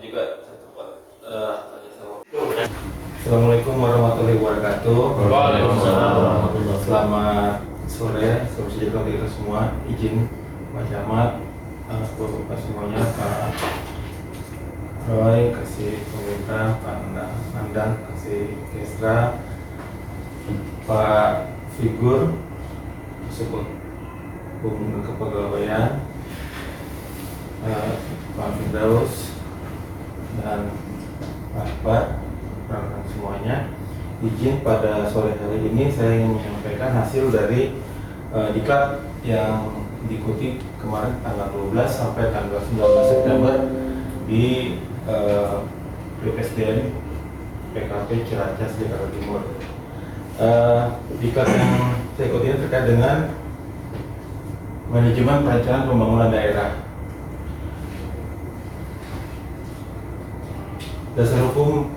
juga satu buat Assalamualaikum warahmatullahi wabarakatuh. Waalaikumsalam warahmatullahi wabarakatuh. Selamat sore, selamat sejahtera kita semua. Izin Pak Camat, Bapak semuanya, Pak Roy, kasih pemerintah, Pak Nandang, kasih Kestra, Pak Figur, sebut Kepegawaian, Pak Firdaus, dan Pak Akbar, rekan semuanya. Izin pada sore hari ini saya ingin menyampaikan hasil dari diklat yang diikuti kemarin tanggal 12 sampai tanggal 19 September di BPSDN PKP Ciracas Jakarta Timur. Diklat yang saya ikuti ini terkait dengan manajemen perencanaan pembangunan daerah. Dasar hukum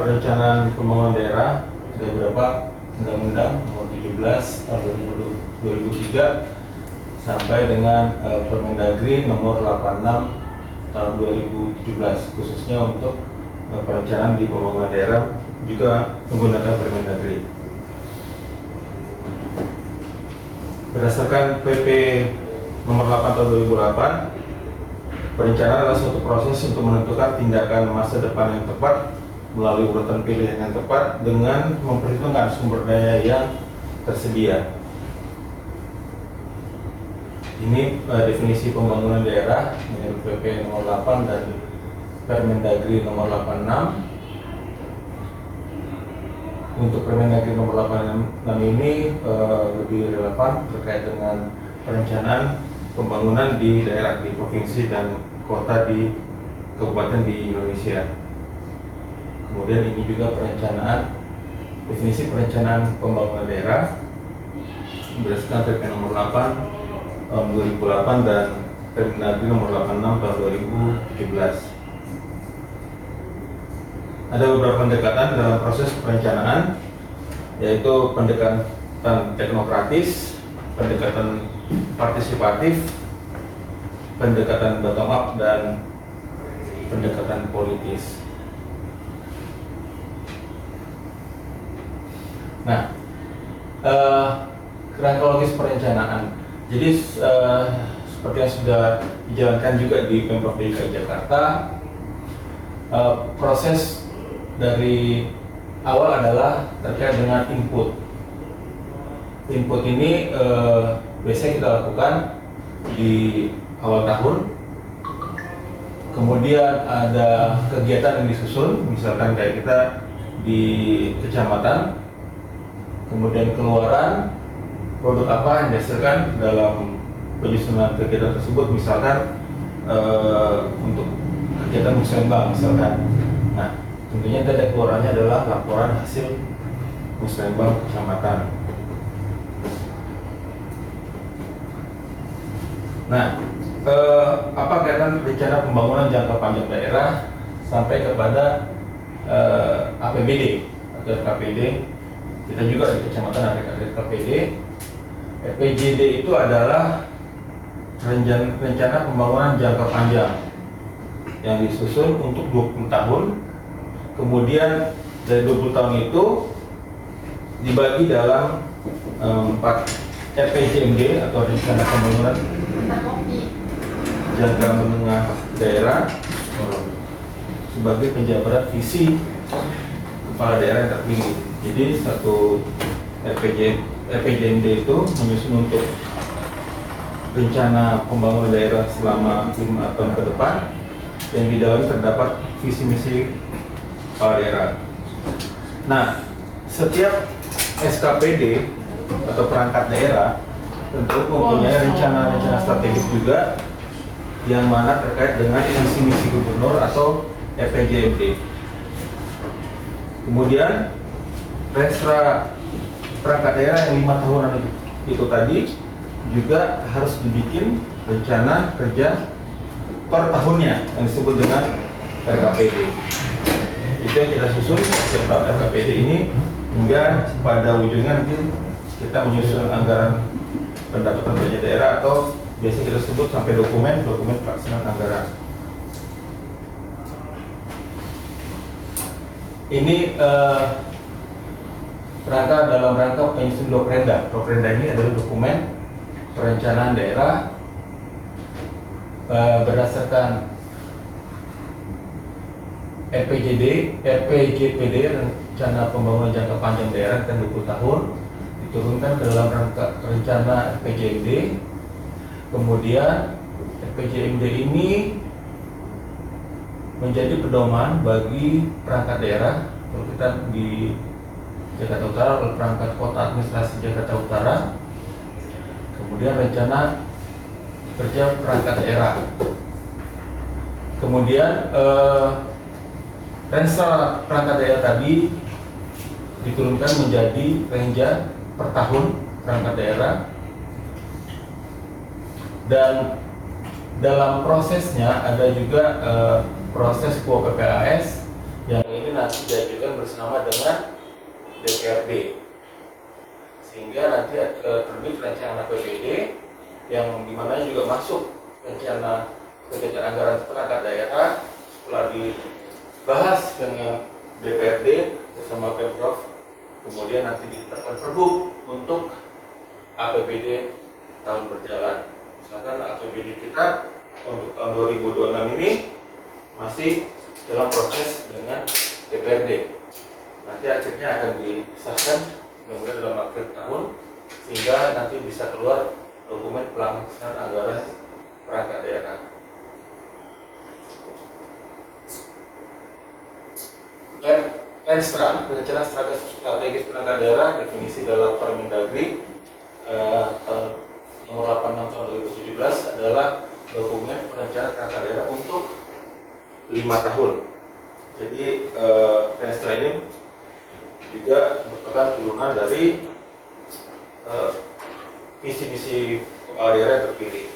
perencanaan pembangunan daerah ada beberapa undang-undang nomor 17 tahun 2003 sampai dengan Permendagri nomor 86 tahun 2017 khususnya untuk perencanaan di pembangunan daerah juga menggunakan Permendagri. Berdasarkan PP nomor 8 tahun 2008, perencanaan adalah suatu proses untuk menentukan tindakan masa depan yang tepat melalui urutan pilihan yang tepat dengan memperhitungkan sumber daya yang tersedia. Ini definisi pembangunan daerah menurut PP nomor 8 dan Permendagri nomor 86. Untuk Permendagri nomor 86 ini lebih relevan terkait dengan perencanaan pembangunan di daerah, di provinsi dan kota di kabupaten di Indonesia. Kemudian ini juga definisi perencanaan pembangunan daerah berdasarkan PP nomor 8 tahun 2008 dan Permendagri nomor 86 tahun 2017. Ada beberapa pendekatan dalam proses perencanaan, yaitu pendekatan teknokratis, pendekatan partisipatif, pendekatan bottom up, dan pendekatan politis. Nah, kronologis perencanaan. Jadi seperti yang sudah dijalankan juga di Pemprov DKI Jakarta, proses dari awal adalah terkait dengan input. Input ini biasanya kita lakukan di awal tahun. Kemudian ada kegiatan yang disusun, misalkan kayak kita di kecamatan. Kemudian keluaran produk apa yang dihasilkan dalam penyusunan kegiatan tersebut, misalkan untuk kegiatan musembang misalkan. Nah, tentunya tanda keluarannya adalah laporan hasil musembang kecamatan. Nah, apa kaitan rencana pembangunan jangka panjang daerah sampai kepada APBD atau RKPD? Kita juga di kecamatan ada RKPD. RPJD itu adalah rencana pembangunan jangka panjang yang disusun untuk 20 tahun. Kemudian dari 20 tahun itu dibagi dalam 4 RPJMD atau rencana pembangunan jangka menengah daerah sebagai penjabaran visi kepala daerah yang terpilih. Jadi satu RPJMD itu menyusun untuk rencana pembangunan daerah selama 5 tahun ke depan, yang di dalamnya terdapat visi misi kepala daerah. Nah, setiap SKPD atau perangkat daerah tentu mempunyai rencana-rencana strategis juga yang mana terkait dengan visi misi gubernur atau RPJMD. Kemudian resra perangkat daerah yang 5 tahunan itu tadi juga harus dibikin rencana kerja per tahunnya yang disebut dengan RKPD. Itu yang kita susun setiap RKPD ini hingga pada ujungnya nanti kita menyusun anggaran pendapatan belanja daerah atau biasa kita sebut sampai dokumen pelaksanaan anggaran. Ini rangka dalam rangka penyusun Doprenda. Doprenda ini adalah dokumen perencanaan daerah berdasarkan RPJPD, Rencana Pembangunan Jangka Panjang Daerah dan 20 tahun, diturunkan ke dalam rangka rencana RPJMD. Kemudian RPJMD ini menjadi pedoman bagi perangkat daerah. Kalau kita di Jakarta Utara, perangkat kota administrasi Jakarta Utara, kemudian rencana kerja perangkat daerah, kemudian Renstra perangkat daerah tadi diturunkan menjadi renja per tahun perangkat daerah, dan dalam prosesnya ada juga proses PPAS yang ini nanti diajukan bersama dengan DPRD, sehingga nanti terbit rencana APBD yang dimana juga masuk rencana kegiatan anggaran perangkat daerah setelah dibahas dengan DPRD bersama Pemprov, kemudian nanti ditetapkan Pergub untuk APBD tahun berjalan. Misalkan APBD kita untuk tahun 2026 ini masih dalam proses dengan DPRD. Nanti akhirnya akan disahkan kemudian dalam akhir tahun, sehingga nanti bisa keluar dokumen pelaksanaan anggaran perangkat daerah. Renstra, rencana strategis perangkat daerah, definisi dalam Permendagri nomor 86 tahun 2017 adalah dokumen perencanaan perangkat daerah untuk 5 tahun. Jadi Renstra ini juga merupakan turunan dari visi-misi kepala daerah yang terpilih.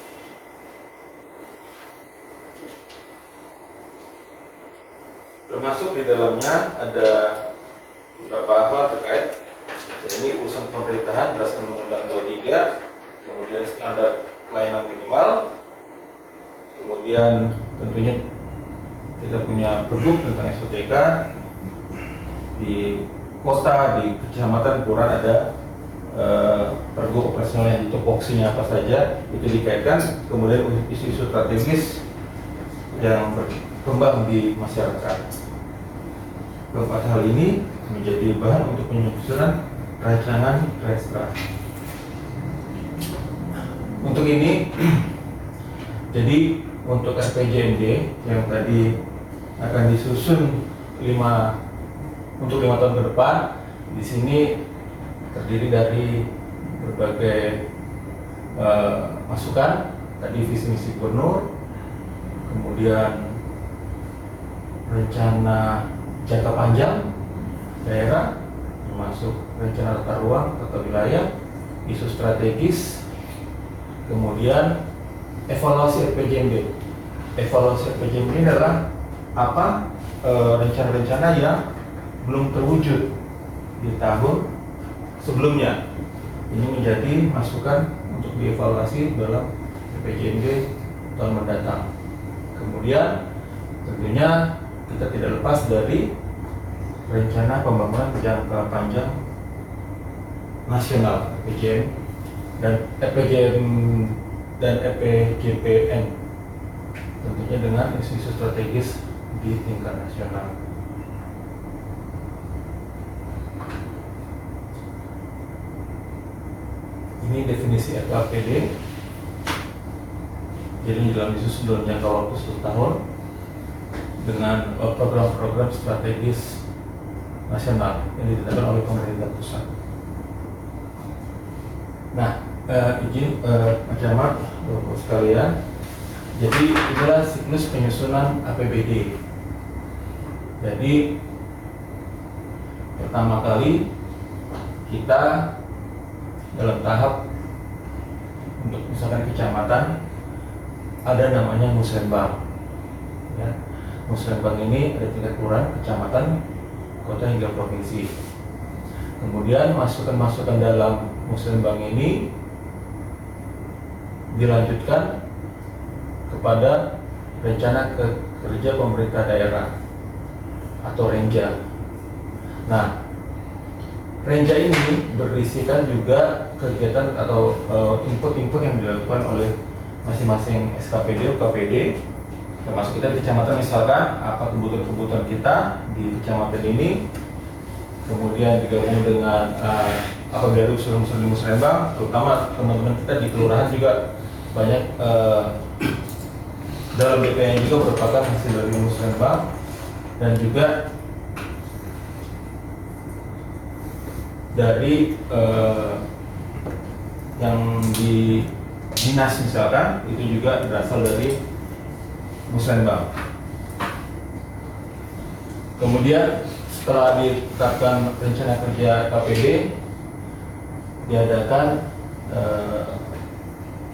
Termasuk di dalamnya ada beberapa hal terkait, ini urusan pemerintahan berdasarkan Undang-Undang 23, kemudian standar pelayanan minimal, kemudian tentunya kita punya Pergub tentang SOTK, di kota, di kecamatan, kelurahan ada Pergub operasional yang tupoksinya apa saja, itu dikaitkan, kemudian isu-isu strategis yang berkembang di masyarakat. Keempat hal ini menjadi bahan untuk penyusunan rancangan Renstra. Untuk ini, jadi untuk RPJMD yang tadi akan disusun untuk 5 tahun ke depan, di sini terdiri dari berbagai masukan, tadi visi misi gubernur, kemudian rencana jangka panjang daerah, termasuk rencana tata ruang, tata wilayah, isu strategis, kemudian evaluasi RPJMD. Evaluasi RPJMD adalah apa rencana-rencana yang belum terwujud di tahun sebelumnya. Ini menjadi masukan untuk dievaluasi dalam RPJMD tahun mendatang. Kemudian tentunya kita tidak lepas dari rencana pembangunan jangka panjang nasional RPJM dan RPJPN, tentunya dengan isu-isu strategis di tingkat nasional. Ini definisi RPAPD. Jadi dalam disusun dalam jangka waktu 1 tahun dengan program-program strategis nasional yang ditetapkan oleh pemerintah pusat. Nah, izin Pak Camat, Bapak sekalian, jadi inilah siklus penyusunan APBD. Jadi pertama kali kita dalam tahap untuk misalkan kecamatan ada namanya musrenbang. Ya. Musrenbang ini ada tingkat kelurahan, kecamatan, kota hingga provinsi. Kemudian masukan-masukan dalam musrenbang ini dilanjutkan kepada rencana kerja pemerintah daerah atau renja. Nah, Renja ini berisikan juga kegiatan atau input-input yang dilakukan oleh masing-masing SKPD, UKPD, termasuk kita di kecamatan, misalkan apa kebutuhan-kebutuhan kita di kecamatan ini, kemudian digabung dengan apa dari unsur-unsur di Musrembang, terutama teman-teman kita di kelurahan juga banyak dalam BPN juga merupakan hasil dari Musrembang, dan juga dari yang di dinas misalkan itu juga berasal dari Musrembang. Kemudian setelah ditetapkan rencana kerja KPD, diadakan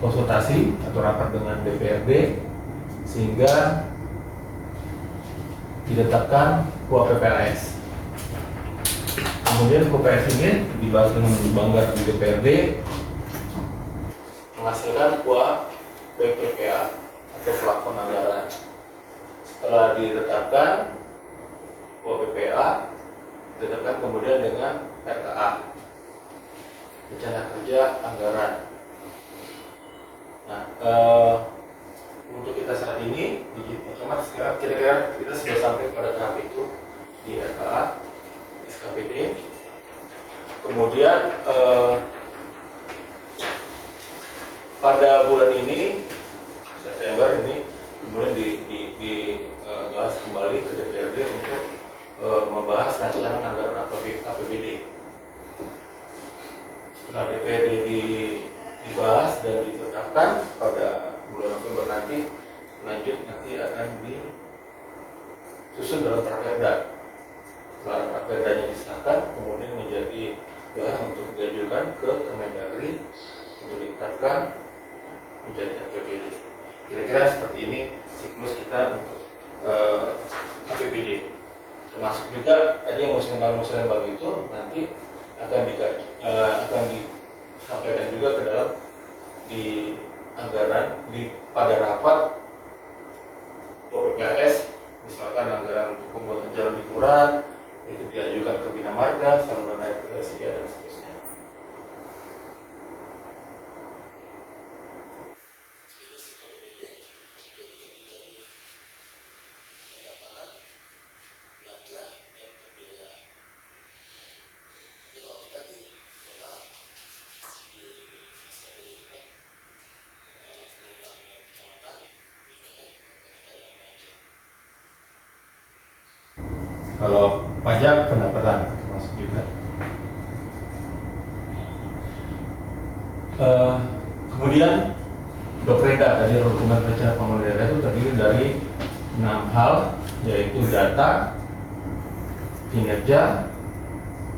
konsultasi atau rapat dengan DPRD sehingga ditetapkan KUA PPLS. Kemudian KPLS ini dibahas dengan banggar di DPRD, menghasilkan KUA PPPA atau plafon anggaran. Setelah ditetapkan KUA PPA, ditetapkan kemudian dengan RKA, rencana kerja anggaran. Nah, untuk kita saat ini di kira-kira kita sudah sampai pada tahap itu di RKA, SKPD. Kemudian pada bulan ini, September ini, kemudian dibahas kembali ke DPRD untuk membahas rancangan anggaran APBD. Setelah DPRD dibahas dan ditetapkan pada bulan November nanti, lanjut nanti akan disusun dalam Praperda. Setelah Praperdanya disahkan, kemudian menjadi bahan untuk diajukan ke Kemendagri untuk ditetapkan menjadi APBD. Kira-kira seperti ini siklus kita untuk APBD. Termasuk juga tadi yang Musrembang itu nanti akan disampaikan juga ke dalam di anggaran pada rapat PPLS, misalkan anggaran untuk pembuatan jalan di kelurahan itu diajukan ke Bina Marga, saluran air irigasi dan seterusnya. Kalau pajak pendapatan termasuk juga. Kemudian Dokreda tadi dokumen rencana pembangunan daerah itu terdiri dari 6 hal, yaitu data, kinerja,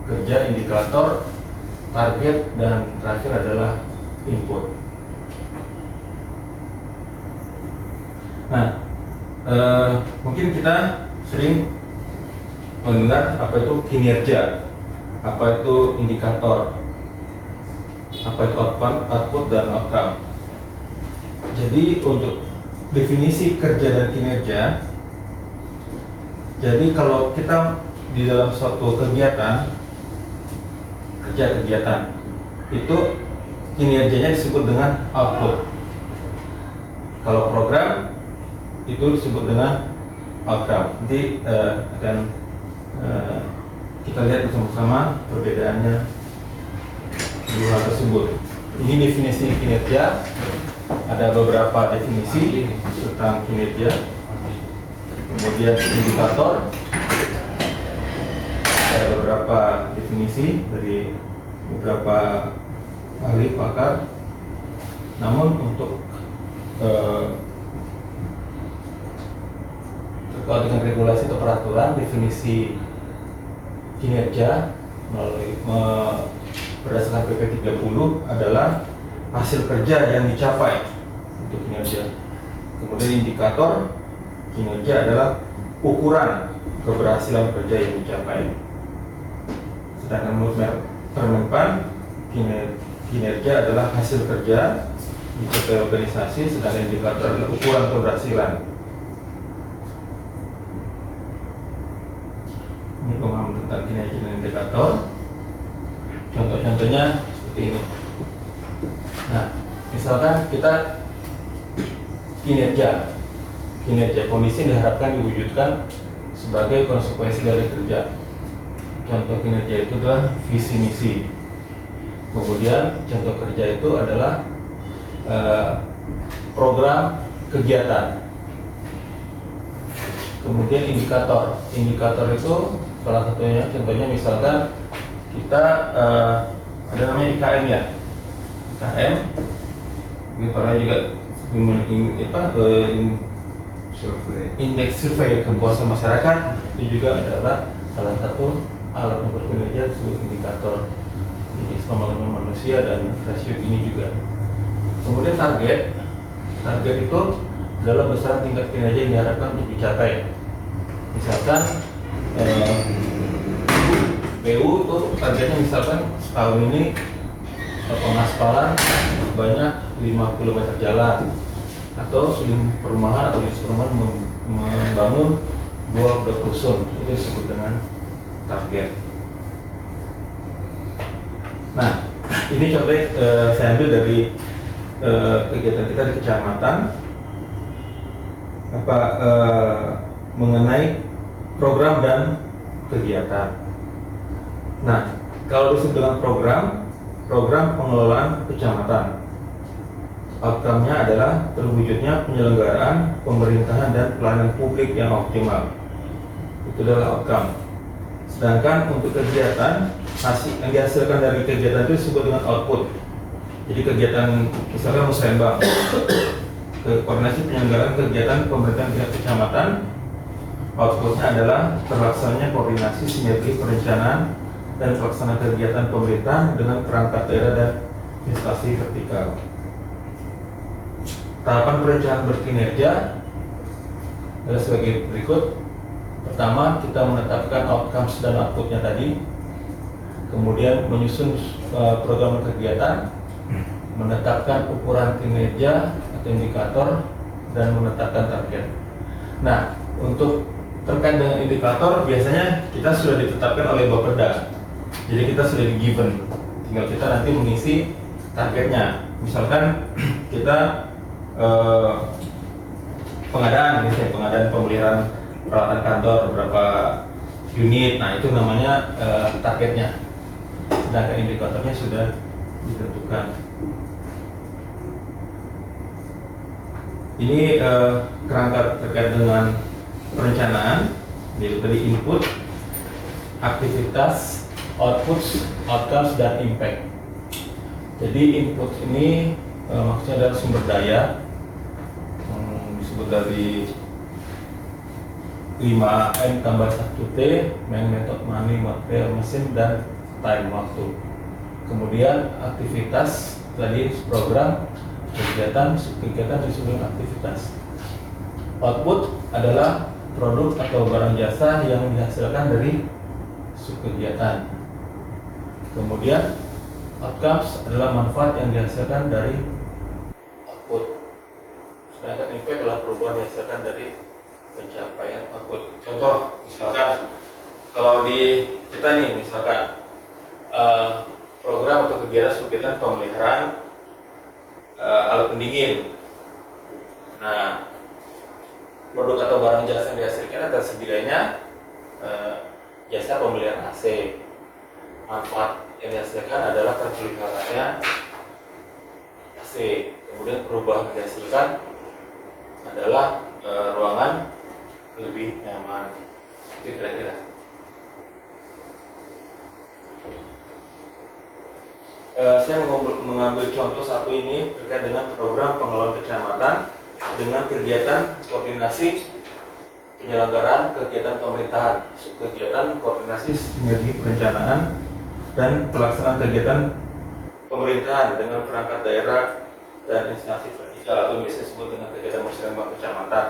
kerja, indikator, target, dan terakhir adalah input. Nah, mungkin kita sering mendengar apa itu kinerja, apa itu indikator, apa itu output dan outcome. Jadi untuk definisi kerja dan kinerja, jadi kalau kita di dalam suatu kegiatan, kegiatan itu kinerjanya disebut dengan output. Kalau program itu disebut dengan outcome. Nanti akan kita lihat bersama-sama perbedaannya dua hal tersebut. Ini definisi kinerja, ada beberapa definisi tentang kinerja. Kemudian indikator, ada beberapa definisi dari beberapa ahli pakar. Namun untuk terkait dengan regulasi atau peraturan, definisi kinerja melalui berdasarkan PP 30 adalah hasil kerja yang dicapai untuk kinerja. Kemudian indikator kinerja adalah ukuran keberhasilan kerja yang dicapai. Sedangkan menurut Permenpan, kinerja adalah hasil kerja dicapai organisasi, sedangkan indikator adalah ukuran keberhasilan. Ini pemahaman tentang kinerja dan indikator. Contoh-contohnya seperti ini. Nah, misalkan kita kinerja kondisi diharapkan diwujudkan sebagai konsekuensi dari kerja. Contoh kinerja itu adalah visi misi. Kemudian contoh kerja itu adalah program kegiatan. Kemudian indikator itu salah satunya, contohnya misalkan kita ada namanya IKM ya, IKM ini para juga indeks survei kepuasan masyarakat itu juga adalah salah satu alat ukur kinerja sebagai indikator indeks pembangunan manusia dan rasio ini juga. Kemudian target itu adalah besaran tingkat kinerja yang diharapkan untuk dicapai. Misalkan PU itu targetnya misalkan setahun ini pengaspalan banyak 5 km jalan, atau sudin perumahan atau unit perumahan membangun 2 rusun, itu disebut dengan target. Nah, ini contohnya saya ambil dari kegiatan kita di kecamatan mengenai program dan kegiatan. Nah, kalau disebut dengan program pengelolaan kecamatan, outcome-nya adalah terwujudnya penyelenggaraan pemerintahan dan pelayanan publik yang optimal. Itu adalah outcome. Sedangkan untuk kegiatan, hasil yang dihasilkan dari kegiatan itu disebut dengan output. Jadi kegiatan misalkan musrembang, koordinasi penyelenggaraan kegiatan pemerintahan tingkat kecamatan, outputnya adalah terlaksananya koordinasi sinergi perencanaan dan pelaksanaan kegiatan pemerintah dengan perangkat daerah dan instansi vertikal. Tahapan perencanaan berkinerja adalah sebagai berikut. Pertama, kita menetapkan outcomes dan outputnya tadi. Kemudian menyusun program kegiatan, menetapkan ukuran kinerja atau indikator, dan menetapkan target. Nah, untuk terkait dengan indikator, biasanya kita sudah ditetapkan oleh Bapeda. Jadi kita sudah di given, tinggal kita nanti mengisi targetnya. Misalkan kita pengadaan pemeliharaan peralatan kantor berapa unit, nah itu namanya targetnya. Sedangkan indikatornya sudah ditentukan. Ini kerangka terkait dengan perencanaan, yaitu tadi input, aktivitas, output, outcomes, dan impact. Jadi input ini maksudnya adalah sumber daya, disebut dari 5M tambah 1T, method, money, material, mesin, dan time, waktu. Kemudian aktivitas tadi program, kegiatan, subkegiatan disebut aktivitas. Output adalah produk atau barang jasa yang dihasilkan dari subkegiatan. Kemudian outcomes adalah manfaat yang dihasilkan dari output. Sedangkan impact adalah perubahan yang dihasilkan dari pencapaian output. Contoh, misalkan kalau di kita nih, misalkan program atau kegiatan subkegiatan pemeliharaan alat pendingin. Nah, produk atau barang jasa yang dihasilkan adalah setidaknya jasa pemeliharaan AC. Manfaat yang dihasilkan adalah terpeliharanya AC. Kemudian perubahan yang dihasilkan adalah ruangan lebih nyaman. Itu kira-kira. Saya mengambil contoh satu ini terkait dengan program pengelolaan kecamatan dengan kegiatan koordinasi penyelenggaraan kegiatan pemerintahan, kegiatan koordinasi sinergi perencanaan dan pelaksanaan kegiatan pemerintahan dengan perangkat daerah dan instansi vertikal atau biasa disebut dengan kegiatan musrembang kecamatan.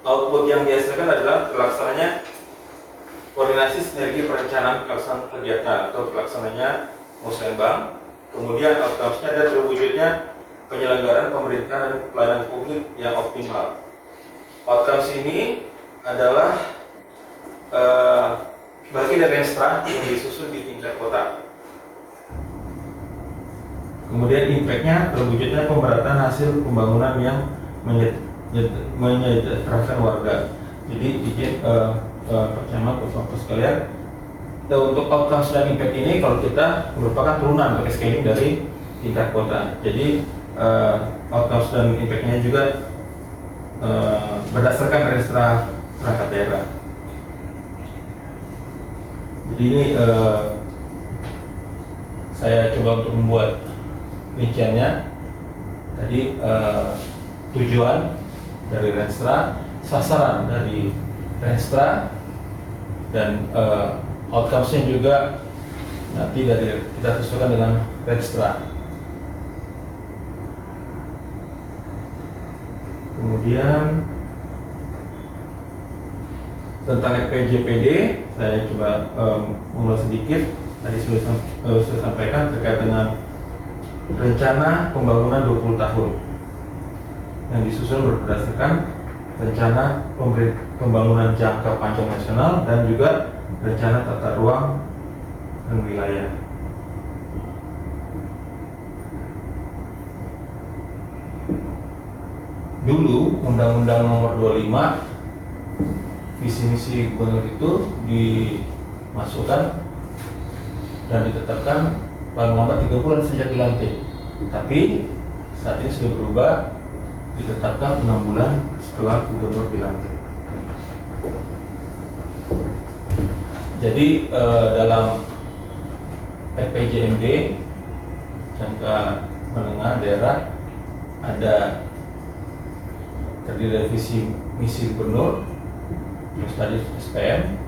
Output yang dihasilkan adalah pelaksananya koordinasi sinergi perencanaan pelaksanaan kegiatan atau pelaksananya musrembang. Kemudian outcomes-nya adalah terwujudnya penyelenggaraan pemerintahan dan pelayanan publik yang optimal. Outcomes ini adalah bagian dari Renstra yang disusun di tingkat kota. Kemudian impact-nya terwujudnya pemerataan hasil pembangunan yang menyejahterakan warga. Jadi izin pertama Bapak sekalian, untuk outcomes dan impact ini kalau kita merupakan turunan atau scaling dari tingkat kota. Jadi outcomes dan impact-nya juga berdasarkan Renstra perangkat daerah. Jadi ini saya coba untuk membuat rinciannya. Tadi tujuan dari Renstra, sasaran dari Renstra, dan outcomes-nya juga nanti dari kita sesuaikan dengan Renstra. Kemudian tentang FPJPD saya coba mengulas sedikit. Tadi sudah sampaikan terkait dengan rencana pembangunan 20 tahun yang disusun berdasarkan rencana pembangunan jangka panjang nasional dan juga rencana tata ruang dan wilayah. Dulu Undang-Undang Nomor 25 visi misi gubernur itu dimasukkan dan ditetapkan paling lambat 3 bulan sejak dilantik. Tapi saat ini sudah berubah, ditetapkan 6 bulan setelah gubernur dilantik. Jadi dalam FPJMD jangka menengah daerah ada terdiri dari visi misi gubernur, terus tadi SPM,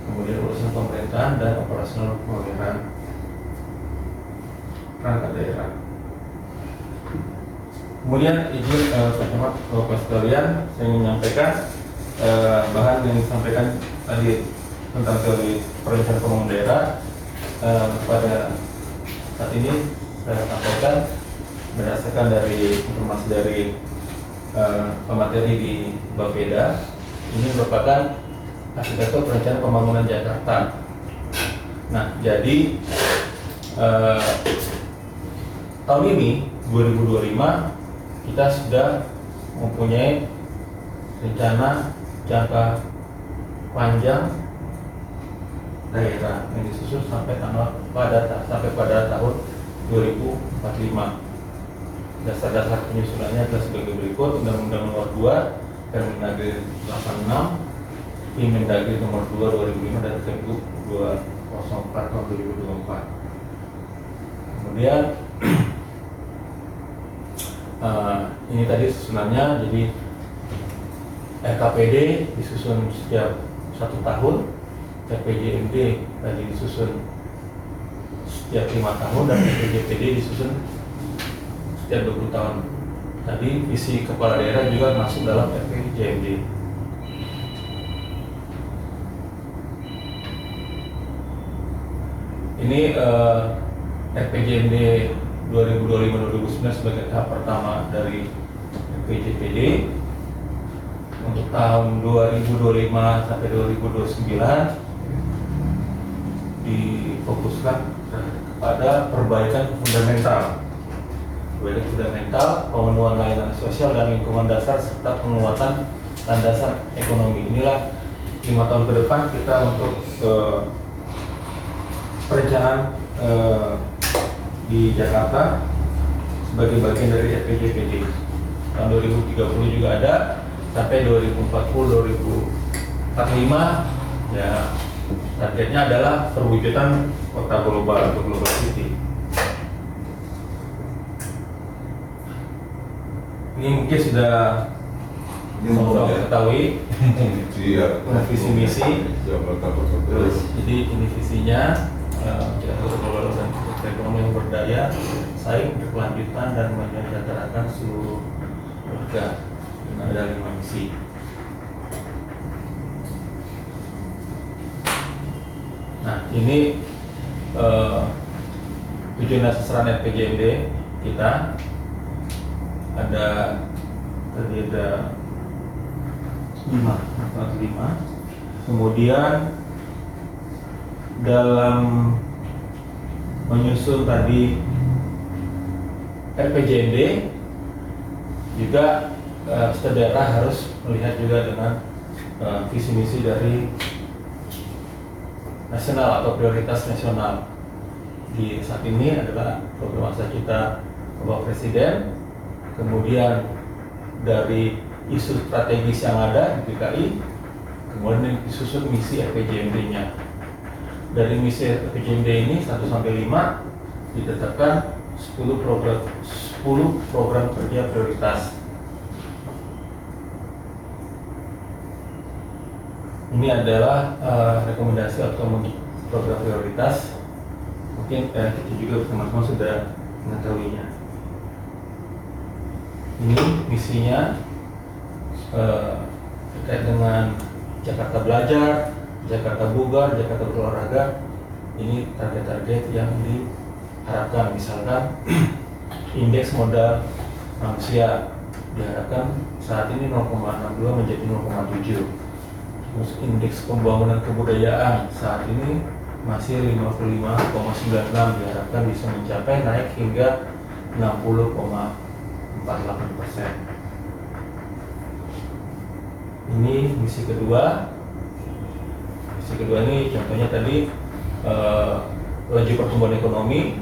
kemudian urusan pemerintahan dan operasional pemeliharaan perangkat daerah. Kemudian izin Bapak sekalian, saya ingin menyampaikan bahan yang disampaikan tadi tentang teori perencanaan pembangunan daerah. Pada saat ini saya sampaikan berdasarkan dari informasi dari pemateri di Bapeda. Ini merupakan arsitektur perencanaan pembangunan Jakarta. Nah, jadi tahun ini 2025 kita sudah mempunyai rencana jangka panjang daerah yang disusun sampai pada tahun 2045. Dasar-dasar penyusunannya adalah sebagai berikut: Undang-Undang Nomor 2 Permendagri 86, Permendagri Nomor 2 2005 dan Pergub 204 tahun 2024. Kemudian ini tadi susunannya. Jadi RKPD disusun setiap 1 tahun, FPJMD tadi disusun setiap 5 tahun, dan FPJPD disusun setiap 20 tahun. Tadi visi kepala daerah juga masuk dalam FPJMD. Ini FPJMD 2025-2029 sebagai tahap pertama dari FPJPD. Untuk tahun 2025 sampai 2029 difokuskan kepada perbaikan fundamental, pemenuhan layanan sosial dan lingkungan dasar, serta penguatan landasan ekonomi. Inilah 5 tahun ke depan kita untuk perencanaan di Jakarta sebagai bagian dari FPJPD. Tahun 2030 juga ada, sampai 2040-2045 ya, targetnya adalah perwujudan kota global atau global city. Ini mungkin sudah ketahui visi misi. Terus jadi ini visinya, global dan ekonomi yang berdaya, saing, berkelanjutan, dan menyejahterakan seluruh warga. Ada 5 misi. Nah, ini tujuan dan sasaran FPJMD kita. Ada 5. Kemudian dalam menyusun tadi RPJMD juga setiap daerah harus melihat juga dengan visi misi dari nasional atau prioritas nasional. Di saat ini adalah program masa kita Bapak Presiden, kemudian dari isu strategis yang ada di DKI, kemudian disusun misi RPJMD-nya. Dari misi RPJMD ini 1 sampai 5 ditetapkan 10 program kerja prioritas. Ini adalah rekomendasi atau program prioritas. Mungkin kita juga teman-teman sudah mengetahuinya. Ini misinya terkait dengan Jakarta Belajar, Jakarta Bugar, Jakarta Berolahraga. Ini target-target yang diharapkan. Misalkan indeks modal manusia diharapkan saat ini 0,62 menjadi 0,7. Terus indeks pembangunan kebudayaan saat ini masih 55,96, diharapkan bisa mencapai naik hingga 60,48%. Ini misi kedua. Misi kedua ini contohnya tadi laju pertumbuhan ekonomi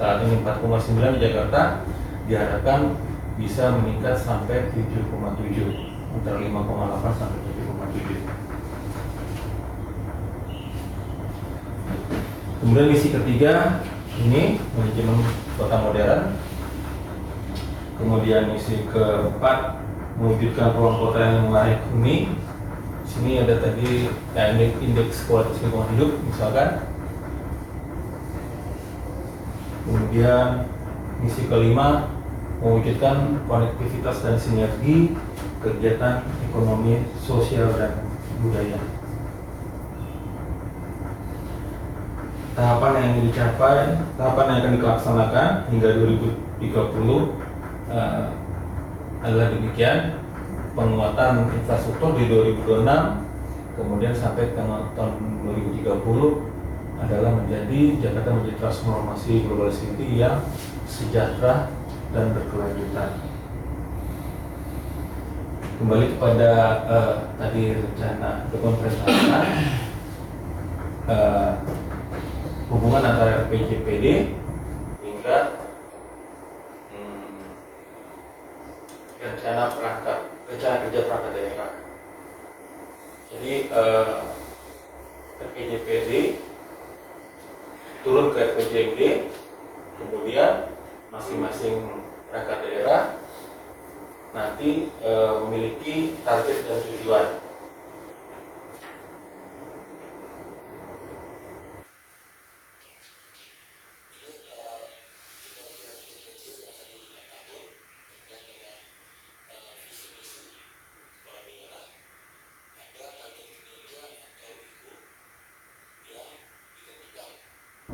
saat ini 4,9 di Jakarta, diharapkan bisa meningkat sampai 7,7, antara 5,8 sampai 7,7. Kemudian misi ketiga ini manajemen kota modern. Kemudian misi keempat mewujudkan ruang kota yang menarik huni. Sini ada tadi indeks kualitas lingkungan hidup misalkan. Kemudian misi kelima mewujudkan konektivitas dan sinergi kegiatan ekonomi, sosial dan budaya. Tahapan yang dicapai, tahapan yang akan dilaksanakan hingga 2030 adalah demikian: penguatan infrastruktur di 2026, kemudian sampai tahun 2030 adalah Jakarta menjadi transformasi global city yang sejahtera dan berkelanjutan. Kembali kepada tadi rencana dokumen perencanaan, hubungan antara RPJPD hingga rencana kerja perangkat daerah. Jadi RPJPD turun ke RPJMD, kemudian masing-masing perangkat daerah nanti memiliki target dan tujuan.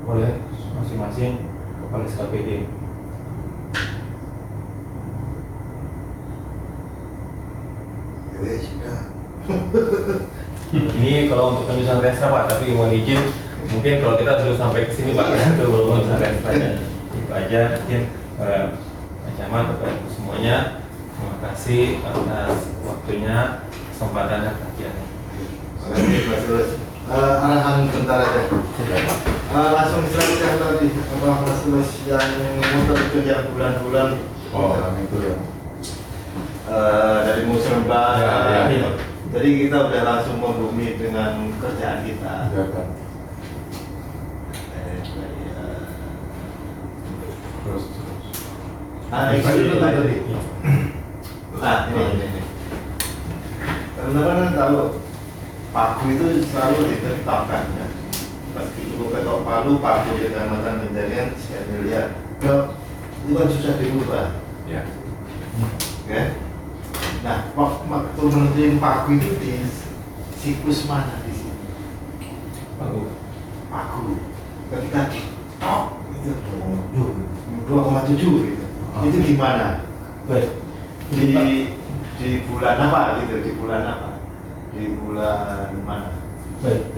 Oleh masing-masing kepala SKPD. Ini kalau untuk penyusunan renstra Pak, tapi mohon izin mungkin kalau kita sudah sampai ke sini Pak, ke penyusunan renstra itu aja mungkin ancaman kepada semuanya. Terima kasih atas waktunya, kesempatannya, perhatiannya. Terima kasih Mas Tulus. Arahan bentar aja. Langsung diserahkan tadi apa Mas Tulus yang motor itu yang bulan-bulan. Oh, itu ya. Dari musrembang. Ya. Jadi kita udah langsung membumi dengan kerjaan kita. Ya, Pak. Terus. Itu dulu tadi. Nah, ini. Teman-teman kan tahu pagu itu selalu ditetapkan ya. Pas itu ketok Palu, pagu di Kecamatan Penjaringan sekian miliar. Itu kan susah diubah. Ya. Oke. Nah, waktu menentuin pagu itu di siklus mana di sini? Pagu. Ketika ditok itu 2,7 gitu. Itu di mana? Baik. Di bulan apa gitu? Di bulan apa? di bulan mana? Baik.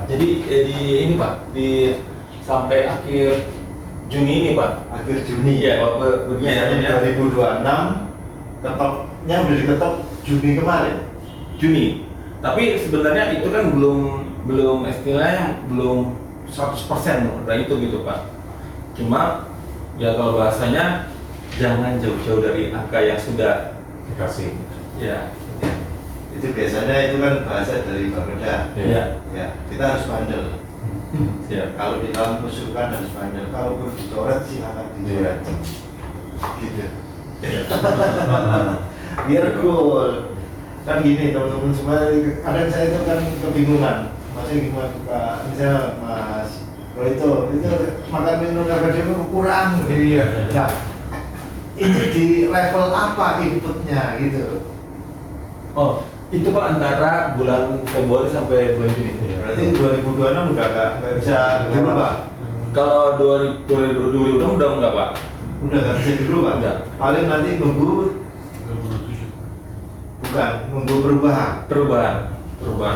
Jadi di ini Pak, di sampai akhir Juni ini Pak. Akhir Juni. Iya, begini ya. 2026 ketoknya udah diketok Juni kemarin. Juni. Tapi sebenarnya itu kan belum istilahnya belum 100% udah itu gitu Pak. Cuma ya kalau bahasanya jangan jauh-jauh dari angka yang sudah Dikasih. ya. Itu biasanya itu kan bahasa dari Bapeda. Ya. Ya, kita harus bandel. Ya. Kalau di dalam usulkan harus bandel. Kalau pun dicoret silakan dicoret. Gitu. Biar cool. Kan gini teman-teman semua, kadang saya itu kan kebingungan. Maksudnya gimana Pak, misalnya Mas itu makan minum akademik kurang. Iya. Nah, itu di level apa inputnya gitu? Oh, itu Pak antara bulan Februari sampai bulan Juni. Berarti 2026 udah nggak bisa dirubah. Kalau 2020 udah enggak Pak? Udah nggak bisa dirubah. Udah. Paling nanti nunggu perubahan. Perubahan.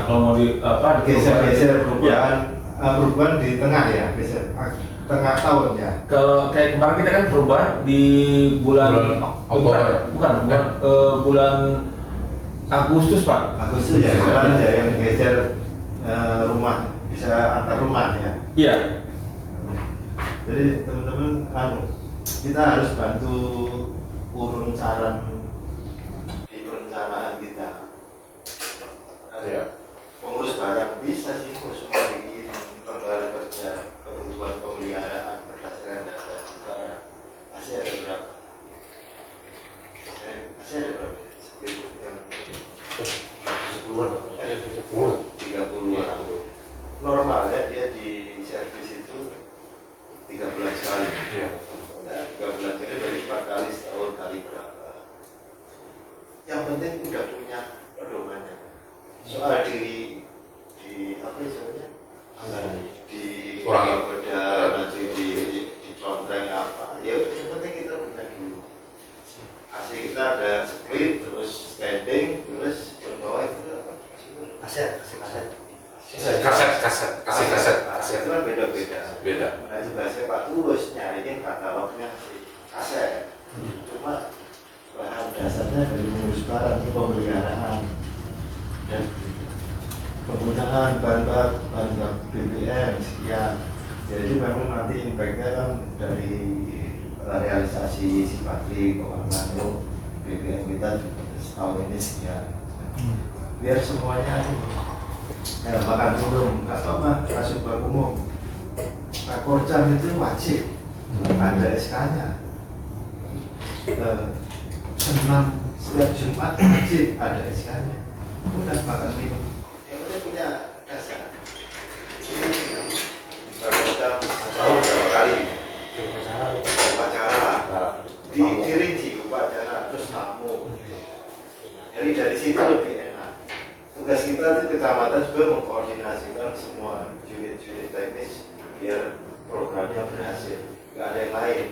Kalau mau di apa? Geser Ya. perubahan di tengah ya, geser tengah tahun ya. Kalau kayak kemarin kita kan perubahan di bulan Oktober. bukan bulan Agustus Pak. Agustus ya, kemarin ya yang geser rumah bisa antar rumah ya. Iya. Jadi teman-teman kita harus bantu urun saran di perencanaan kita. Iya. Pengurus barang bisa sih semua bikin penggalan kerja kebutuhan pemeliharaan berdasarkan data kita. Masih ada berapa? Masih ada berapa? 30-an. Normalnya dia di servis itu 3 bulan sekali. Iya. Nah, 3 bulan sekali dari 4 kali setahun kali berapa? Yang penting udah punya pedomannya. Soal di apa istilahnya? Di beda nanti di contreng apa? Ya yang penting kita punya dulu. Asli kita ada split, terus standing, terus bawah itu apa? Kaset. Kaset itu kan beda-beda. Beda. Nah itu bahasa Pak Tulus nyariin katalognya si kaset. Cuma bahan dasarnya dari mengurus barang itu pemeliharaan dan penggunaan bahan bakar BBM sekian. Jadi memang nanti impactnya kan dari realisasi sifatli keuangan BBM kita setahun ini sekian. Biar semuanya makan turun atau masuk bank umum. Nah, korjam itu wajib ada SK-nya. Senam setiap Jumat wajib ada SK-nya. Udah makan minum. Yang penting punya dasar. Korjam tahun berapa kali? Upacara. Dirinci upacara terus tamu. Jadi dari situ lebih enak. Tugas kita di kecamatan juga mengkoordinasikan semua unit-unit teknis biar programnya berhasil. Gak ada yang lain.